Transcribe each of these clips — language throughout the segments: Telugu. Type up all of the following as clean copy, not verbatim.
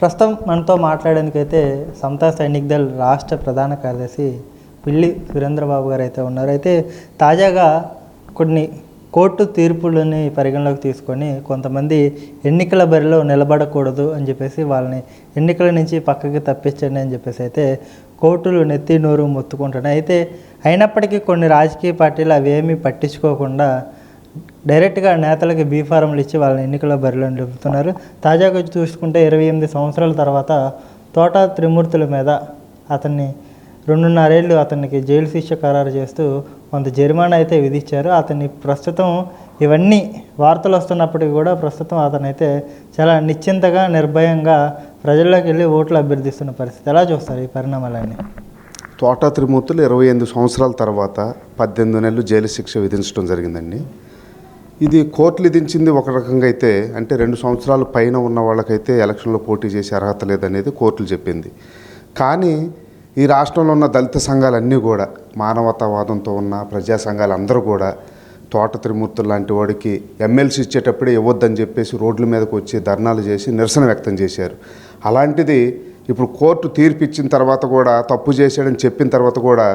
ప్రస్తుతం మనతో మాట్లాడేందుకైతే సమతా సైనిక్ దళ్ రాష్ట్ర ప్రధాన కార్యదర్శి పిల్లి సురేంద్రబాబు గారు అయితే ఉన్నారు. అయితే తాజాగా కొన్ని కోర్టు తీర్పులని పరిగణలోకి తీసుకొని కొంతమంది ఎన్నికల బరిలో నిలబడకూడదు అని చెప్పేసి వాళ్ళని ఎన్నికల నుంచి పక్కకి తప్పించండి అని చెప్పేసి అయితే కోర్టులు నెత్తి నోరు మొత్తుకుంటున్నాయి. అయితే అయినప్పటికీ కొన్ని రాజకీయ పార్టీలు అవేమీ పట్టించుకోకుండా డైరెక్ట్గా నేతలకి బీఫారంలు ఇచ్చి వాళ్ళని ఎన్నికల బరిలో నిలుపుతున్నారు. తాజాగా చూసుకుంటే 28 సంవత్సరాల తర్వాత తోట త్రిమూర్తుల మీద అతన్ని 2.5 ఏళ్ళు అతనికి జైలు శిక్ష ఖరారు చేస్తూ కొంత జరిమానా అయితే విధించారు. అతన్ని ప్రస్తుతం ఇవన్నీ వార్తలు వస్తున్నప్పటికీ కూడా ప్రస్తుతం అతనైతే చాలా నిశ్చింతగా నిర్భయంగా ప్రజల్లోకి వెళ్ళి ఓట్లు అభ్యర్థిస్తున్న పరిస్థితి. ఎలా చూస్తారు ఈ పరిణామాలన్నీ? తోట త్రిమూర్తులు 28 సంవత్సరాల తర్వాత 18 నెలలు జైలు శిక్ష విధించడం జరిగిందండి. ఇది కోర్టులు విధించింది ఒక రకంగా అయితే, అంటే 2 సంవత్సరాల పైన ఉన్న వాళ్ళకైతే ఎలక్షన్లో పోటీ చేసే అర్హత లేదనేది కోర్టులు చెప్పింది. కానీ ఈ రాష్ట్రంలో ఉన్న దళిత సంఘాలన్నీ కూడా, మానవతావాదంతో ఉన్న ప్రజా సంఘాలు అందరూ కూడా తోట త్రిమూర్తులు లాంటి వాడికి ఎమ్మెల్సీ ఇచ్చేటప్పుడే ఇవ్వద్దని చెప్పేసి రోడ్ల మీదకి వచ్చి ధర్నాలు చేసి నిరసన వ్యక్తం చేశారు. అలాంటిది ఇప్పుడు కోర్టు తీర్పు ఇచ్చిన తర్వాత కూడా, తప్పు చేశాడని చెప్పిన తర్వాత కూడా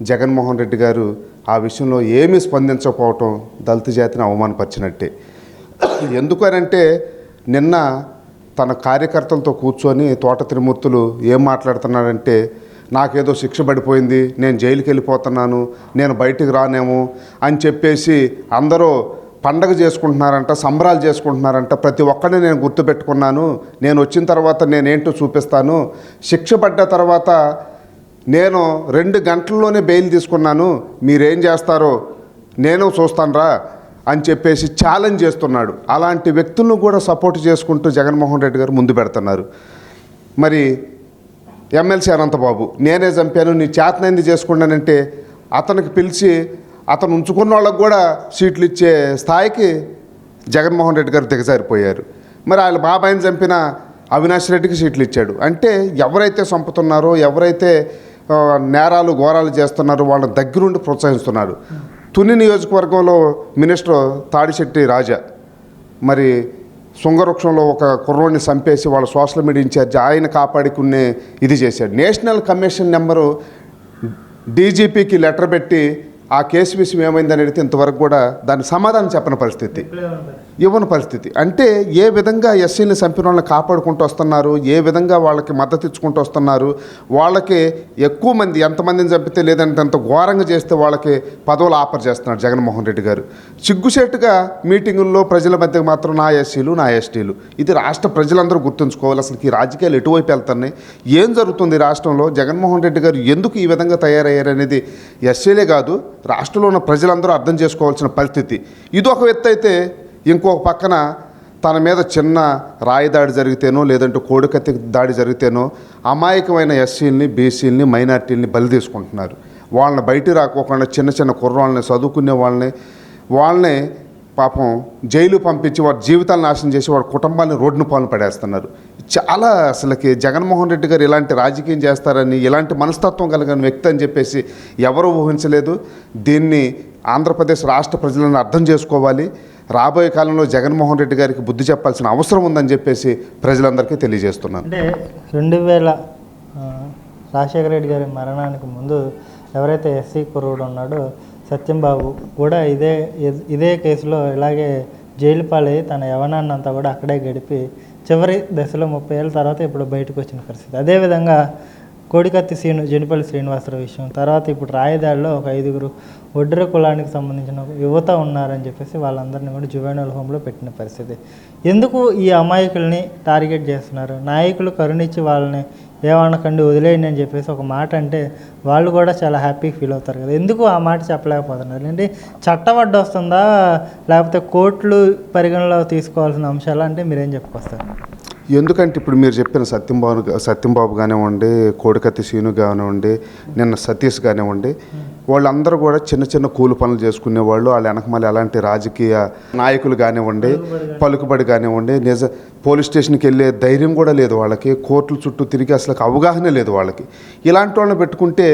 జగన్మోహన్ రెడ్డి గారు ఆ విషయంలో ఏమీ స్పందించకపోవటం దళిత జాతిని అవమానపరిచినట్టే. ఎందుకనంటే నిన్న తన కార్యకర్తలతో కూర్చొని తోట త్రిమూర్తులు ఏం మాట్లాడుతున్నాడంటే, నాకేదో శిక్ష పడిపోయింది, నేను జైలుకి వెళ్ళిపోతున్నాను, నేను బయటికి రానేమో అని చెప్పేసి అందరూ పండగ చేసుకుంటున్నారంట, సంబరాలు చేసుకుంటున్నారంట. ప్రతి ఒక్కరిని నేను గుర్తుపెట్టుకున్నాను, నేను వచ్చిన తర్వాత నేనేంటో చూపిస్తాను, శిక్ష పడ్డ తర్వాత నేను 2 గంటల్లోనే బెయిల్ తీసుకున్నాను, మీరేం చేస్తారో నేను చూస్తానురా అని చెప్పేసి ఛాలెంజ్ చేస్తున్నాడు. అలాంటి వ్యక్తులను కూడా సపోర్ట్ చేసుకుంటూ జగన్మోహన్ రెడ్డి గారు ముందు పెడుతున్నారు. మరి ఎమ్మెల్సీ అనంతబాబు, నేనే చంపాను, నీ చేతనైంది చేసుకున్నానంటే అతనికి పిలిచి అతను ఉంచుకున్న వాళ్ళకు కూడా సీట్లు ఇచ్చే స్థాయికి జగన్మోహన్ రెడ్డి గారు దిగజారిపోయారు. మరి వాళ్ళ బాబాయిని చంపిన అవినాష్ రెడ్డికి సీట్లు ఇచ్చాడు. అంటే ఎవరైతే చంపుతున్నారో, ఎవరైతే నేరాలు ఘోరాలు చేస్తున్నారో వాళ్ళని దగ్గరుండి ప్రోత్సహిస్తున్నాడు. తుని నియోజకవర్గంలో మినిస్టర్ తాడిశెట్టి రాజా మరి శృంగవృక్షంలో ఒక కుర్రోడిని చంపేసి వాళ్ళ సోషల్ మీడియా ఇన్ఛార్జ్ ఆయన కాపాడుకునే ఇది చేశాడు. నేషనల్ కమిషన్ నెంబరు డీజీపీకి లెటర్ పెట్టి ఆ కేసు విషయం ఏమైందని అడిగితే ఇంతవరకు కూడా దానికి సమాధానం చెప్పని పరిస్థితి, ఇవ్వని పరిస్థితి. అంటే ఏ విధంగా ఎస్సీని చంపిన వాళ్ళని కాపాడుకుంటూ వస్తున్నారు, ఏ విధంగా వాళ్ళకి మద్దతు ఇచ్చుకుంటూ వస్తున్నారు. వాళ్ళకి ఎక్కువ మంది, ఎంతమందిని చంపితే లేదంటే అంత ఘోరంగా చేస్తే వాళ్ళకి పదవులు ఆఫర్ చేస్తున్నాడు జగన్మోహన్ రెడ్డి గారు. సిగ్గుసేటుగా మీటింగుల్లో ప్రజల మధ్య మాత్రం నా ఎస్సీలు, నా ఎస్టీలు. ఇది రాష్ట్ర ప్రజలందరూ గుర్తుంచుకోవాలి. అసలు ఈ రాజకీయాలు ఎటువైపు వెళ్తున్నాయి, ఏం జరుగుతుంది రాష్ట్రంలో, జగన్మోహన్ రెడ్డి గారు ఎందుకు ఈ విధంగా తయారయ్యారు అనేది ఎస్సీలే కాదు రాష్ట్రంలో ఉన్న ప్రజలందరూ అర్థం చేసుకోవాల్సిన పరిస్థితి. ఇది ఒక ఎత్తు అయితే, ఇంకొక పక్కన తన మీద చిన్న రాయి దాడి జరిగితేనో లేదంటే కోడికత్తి దాడి జరిగితేనో అమాయకమైన ఎస్సీలని, బీసీలని, మైనార్టీలని బలి తీసుకుంటున్నారు. వాళ్ళని బయటికి రాకోకుండా చిన్న చిన్న కుర్రాళ్ళని, చదువుకునే వాళ్ళని పాపం జైలు పంపించి వారి జీవితాలను నాశనం చేసి వారి కుటుంబాన్ని రోడ్డును పాలన పడేస్తున్నారు. చాలా అసలుకి జగన్మోహన్ రెడ్డి గారు ఇలాంటి రాజకీయం చేస్తారని, ఇలాంటి మనస్తత్వం కలిగిన వ్యక్తి అని చెప్పేసి ఎవరూ ఊహించలేదు. దీన్ని ఆంధ్రప్రదేశ్ రాష్ట్ర ప్రజలను అర్థం చేసుకోవాలి. రాబోయే కాలంలో జగన్మోహన్ రెడ్డి గారికి బుద్ధి చెప్పాల్సిన అవసరం ఉందని చెప్పేసి ప్రజలందరికీ తెలియజేస్తున్నాను. అంటే 2000 రాజశేఖర రెడ్డి గారి మరణానికి ముందు ఎవరైతే ఎస్సీ కుర్రోడు ఉన్నాడో సత్యంబాబు కూడా ఇదే కేసులో ఇలాగే జైలు పాలయ్యి తన యవ్వనాన్ని అంతా కూడా అక్కడే గడిపి చివరి దశలో 30 ఏళ్ళ తర్వాత ఇప్పుడు బయటకు వచ్చిన పరిస్థితి. అదేవిధంగా కోడికత్తి జనిపల్లి శ్రీనివాసరావు విషయం తర్వాత ఇప్పుడు రాయదాడిలో ఒక 5గురు ఒడ్డెర కులానికి సంబంధించిన యువత ఉన్నారని చెప్పేసి వాళ్ళందరినీ కూడా జువెనైల్ హోమ్లో పెట్టిన పరిస్థితి. ఎందుకు ఈ అమాయకుల్ని టార్గెట్ చేస్తున్నారు? నాయకులు కరుణించి వాళ్ళని ఏమనకండి వదిలేయండి అని చెప్పేసి ఒక మాట అంటే వాళ్ళు కూడా చాలా హ్యాపీగా ఫీల్ అవుతారు కదా. ఎందుకు ఆ మాట చెప్పలేకపోతున్నారు? అంటే చట్టం అడ్డు వస్తుందా, లేకపోతే కోర్టులు పరిగణలో తీసుకోవాల్సిన అంశాలు అంటే మీరేం చెప్పుకొస్తారు? ఎందుకంటే ఇప్పుడు మీరు చెప్పిన సత్యంబాబు కానివ్వండి, కోడికత్తి సీను కానివ్వండి, నిన్న సతీష్ కానివ్వండి, వాళ్ళందరూ కూడా చిన్న చిన్న కూలి పనులు చేసుకునేవాళ్ళు. వాళ్ళ వెనకమల్లి అలాంటి రాజకీయ నాయకులు కానివ్వండి, పలుకుబడి కానివ్వండి, పోలీస్ స్టేషన్కి వెళ్ళే ధైర్యం కూడా లేదు వాళ్ళకి, కోర్టుల చుట్టూ తిరిగి అసలు అవగాహన లేదు వాళ్ళకి. ఇలాంటి వాళ్ళని పెట్టుకుంటే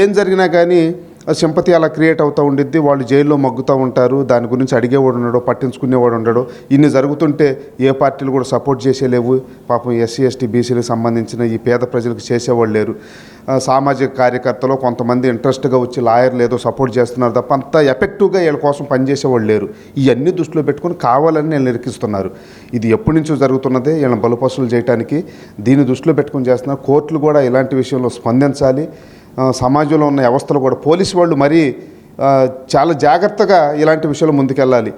ఏం జరిగినా కానీ సింపతి అలా క్రియేట్ అవుతూ ఉండిద్ది. వాళ్ళు జైల్లో మగ్గుతూ ఉంటారు. దాని గురించి అడిగేవాడు ఉండడు, పట్టించుకునేవాడు ఉండడు. ఇన్ని జరుగుతుంటే ఏ పార్టీలు కూడా సపోర్ట్ చేసేలేవు. పాపం ఎస్సీ ఎస్టీ బీసీలకు సంబంధించిన ఈ పేద ప్రజలకు చేసేవాళ్ళు లేరు. సామాజిక కార్యకర్తలు కొంతమంది ఇంట్రెస్ట్గా వచ్చి లాయర్లు ఏదో సపోర్ట్ చేస్తున్నారు తప్ప అంత ఎఫెక్టివ్గా వీళ్ళ కోసం పనిచేసేవాళ్ళు లేరు. ఇవన్నీ దృష్టిలో పెట్టుకుని కావాలని నేను నిరికిస్తున్నారు. ఇది ఎప్పటి నుంచో జరుగుతున్నదే, వీళ్ళని బలుపసులు చేయడానికి దీన్ని దృష్టిలో పెట్టుకుని చేస్తున్నారు. కోర్టులు కూడా ఇలాంటి విషయంలో స్పందించాలి. సమాజంలో ఉన్న వ్యవస్థలు కూడా పోలీసు వాళ్ళు మరీ చాలా జాగ్రత్తగా ఇలాంటి విషయాలు ముందుకెళ్ళాలి.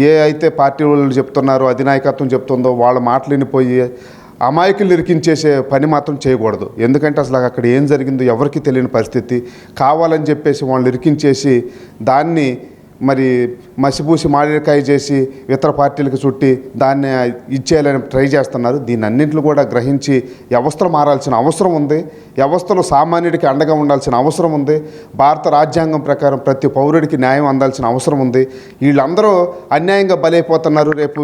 ఏ అయితే పార్టీ వాళ్ళు చెప్తున్నారో, అధినాయకత్వం చెప్తుందో వాళ్ళ మాటలు వినిపోయి అమాయకులు ఇరికించేసే పని మాత్రం చేయకూడదు. ఎందుకంటే అసలు అక్కడ ఏం జరిగిందో ఎవరికి తెలియని పరిస్థితి. కావాలని చెప్పేసి వాళ్ళు ఇరికించేసి దాన్ని మరి మసిపూసి మామిడికాయ చేసి ఇతర పార్టీలకు చుట్టి దాన్ని ఇచ్చేయాలని ట్రై చేస్తున్నారు. దీన్ని అన్నింటిని కూడా గ్రహించి వ్యవస్థలు మారాల్సిన అవసరం ఉంది. వ్యవస్థలు సామాన్యుడికి అండగా ఉండాల్సిన అవసరం ఉంది. భారత రాజ్యాంగం ప్రకారం ప్రతి పౌరుడికి న్యాయం అందాల్సిన అవసరం ఉంది. వీళ్ళందరూ అన్యాయంగా బలైపోతున్నారు. రేపు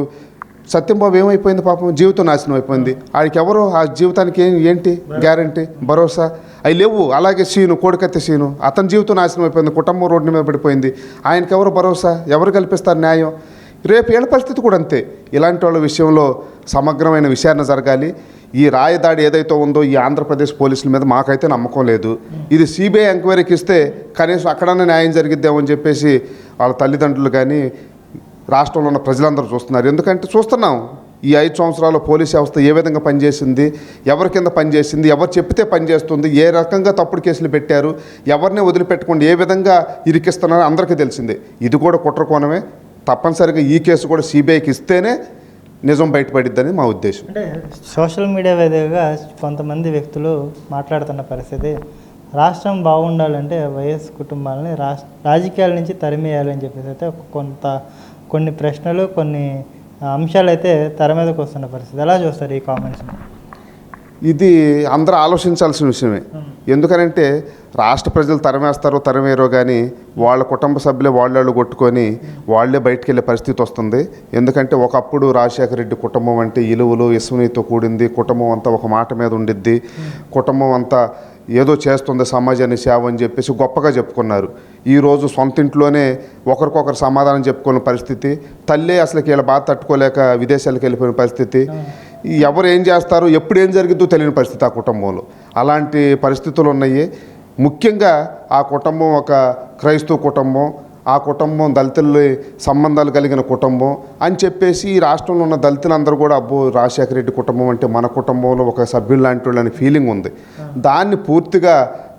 సత్యంబాబు ఏమైపోయింది పాపం, జీవితం నాశనం అయిపోయింది. ఆడికి ఎవరు ఆ జీవితానికి ఏంటి గ్యారంటీ, భరోసా అవి లేవు. అలాగే సీను, కోడికత్తి సీను, అతని జీవితం నాశనం అయిపోయింది. కుటుంబం రోడ్డు మీద పడిపోయింది. ఆయనకి ఎవరు భరోసా, ఎవరు కల్పిస్తారు న్యాయం? రేపు ఏళ్ళ పరిస్థితి కూడా అంతే. ఇలాంటి వాళ్ళ విషయంలో సమగ్రమైన విచారణ జరగాలి. ఈ రాయదాడి ఏదైతే ఉందో ఈ ఆంధ్రప్రదేశ్ పోలీసుల మీద మాకైతే నమ్మకం లేదు. ఇది సిబిఐ ఎంక్వైరీకి ఇస్తే కనీసం అక్కడన్నా న్యాయం జరిగిద్దామని చెప్పేసి వాళ్ళ తల్లిదండ్రులు కానీ రాష్ట్రంలో ఉన్న ప్రజలందరూ చూస్తున్నారు. ఎందుకంటే చూస్తున్నాం ఈ 5 సంవత్సరాలు పోలీస్ వ్యవస్థ ఏ విధంగా పనిచేసింది, ఎవరి కింద పనిచేసింది, ఎవరు చెప్తే పనిచేస్తుంది, ఏ రకంగా తప్పుడు కేసులు పెట్టారు, ఎవరిని వదిలిపెట్టకుండా ఏ విధంగా ఇరికిస్తున్నారో అందరికీ తెలిసిందే. ఇది కూడా కుట్రకోణమే. తప్పనిసరిగా ఈ కేసు కూడా సిబిఐకి ఇస్తేనే నిజం బయటపడిద్దని మా ఉద్దేశం. అంటే సోషల్ మీడియా వేదికగా కొంతమంది వ్యక్తులు మాట్లాడుతున్న పరిస్థితి, రాష్ట్రం బాగుండాలంటే వైఎస్ కుటుంబాలని రాజకీయాల నుంచి తరిమేయాలని చెప్పేసి అయితే కొన్ని ప్రశ్నలు, కొన్ని అంశాలు అయితే తెర మీదకి వస్తున్న పరిస్థితి. ఎలా చూస్తారు ఈ కామెంట్స్? ఇది అందరూ ఆలోచించాల్సిన విషయమే. ఎందుకనంటే రాష్ట్ర ప్రజలు తరమేరో కానీ వాళ్ళ కుటుంబ సభ్యులే వాళ్ళు కొట్టుకొని వాళ్ళే బయటికి వెళ్ళే పరిస్థితి వస్తుంది. ఎందుకంటే ఒకప్పుడు రాజశేఖర రెడ్డి కుటుంబం అంటే ఇలువలు విశ్వనీతితో కూడింది. కుటుంబం అంతా ఒక మాట మీద ఉండిద్ది. కుటుంబం అంతా ఏదో చేస్తుంది సమాజాన్ని సేవ అని చెప్పేసి గొప్పగా చెప్పుకున్నారు. ఈరోజు సొంత ఇంట్లోనే ఒకరికొకరు సమాధానం చెప్పుకునే పరిస్థితి. తల్లే అసలు వీళ్ళ బాధ తట్టుకోలేక విదేశాలకు వెళ్ళిపోయిన పరిస్థితి. ఎవరు ఏం చేస్తారో ఎప్పుడు ఏం జరిగిద్దో తెలియని పరిస్థితి ఆ కుటుంబంలో. అలాంటి పరిస్థితులు ఉన్నాయి. ముఖ్యంగా ఆ కుటుంబం ఒక క్రైస్తవ కుటుంబం. ఆ కుటుంబం దళితుల సంబంధాలు కలిగిన కుటుంబం అని చెప్పేసి ఈ రాష్ట్రంలో ఉన్న దళితులందరూ కూడా అబ్బో రాజశేఖర రెడ్డి కుటుంబం అంటే మన కుటుంబంలో ఒక సభ్యులు లాంటి వాళ్ళని ఫీలింగ్ ఉంది. దాన్ని పూర్తిగా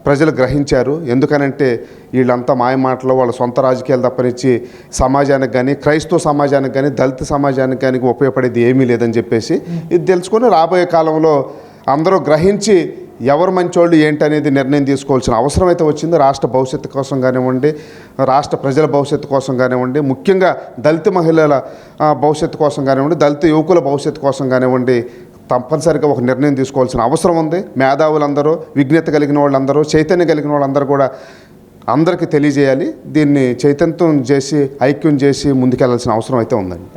ప్రజలు గ్రహించారు. ఎందుకనంటే వీళ్ళంతా మాయ మాటలు, వాళ్ళ సొంత రాజకీయాలు తప్పనిచ్చి సమాజానికి కానీ, క్రైస్తవ సమాజానికి కానీ, దళిత సమాజానికి కానీ ఉపయోగపడేది ఏమీ లేదని చెప్పేసి ఇది తెలుసుకొని రాబోయే కాలంలో అందరూ గ్రహించి ఎవరు మంచోళ్ళు ఏంటనేది నిర్ణయం తీసుకోవాల్సిన అవసరం అయితే వచ్చింది. రాష్ట్ర భవిష్యత్తు కోసం కానివ్వండి, రాష్ట్ర ప్రజల భవిష్యత్తు కోసం కానివ్వండి, ముఖ్యంగా దళిత మహిళల భవిష్యత్తు కోసం కానివ్వండి, దళిత యువకుల భవిష్యత్తు కోసం కానివ్వండి, తప్పనిసరిగా ఒక నిర్ణయం తీసుకోవాల్సిన అవసరం ఉంది. మేధావులందరూ, విజ్ఞత కలిగిన వాళ్ళందరూ, చైతన్యం కలిగిన వాళ్ళందరూ కూడా అందరికీ తెలియజేయాలి. దీన్ని చైతన్యం చేసి ఐక్యం చేసి ముందుకెళ్లాల్సిన అవసరం అయితే ఉందండి.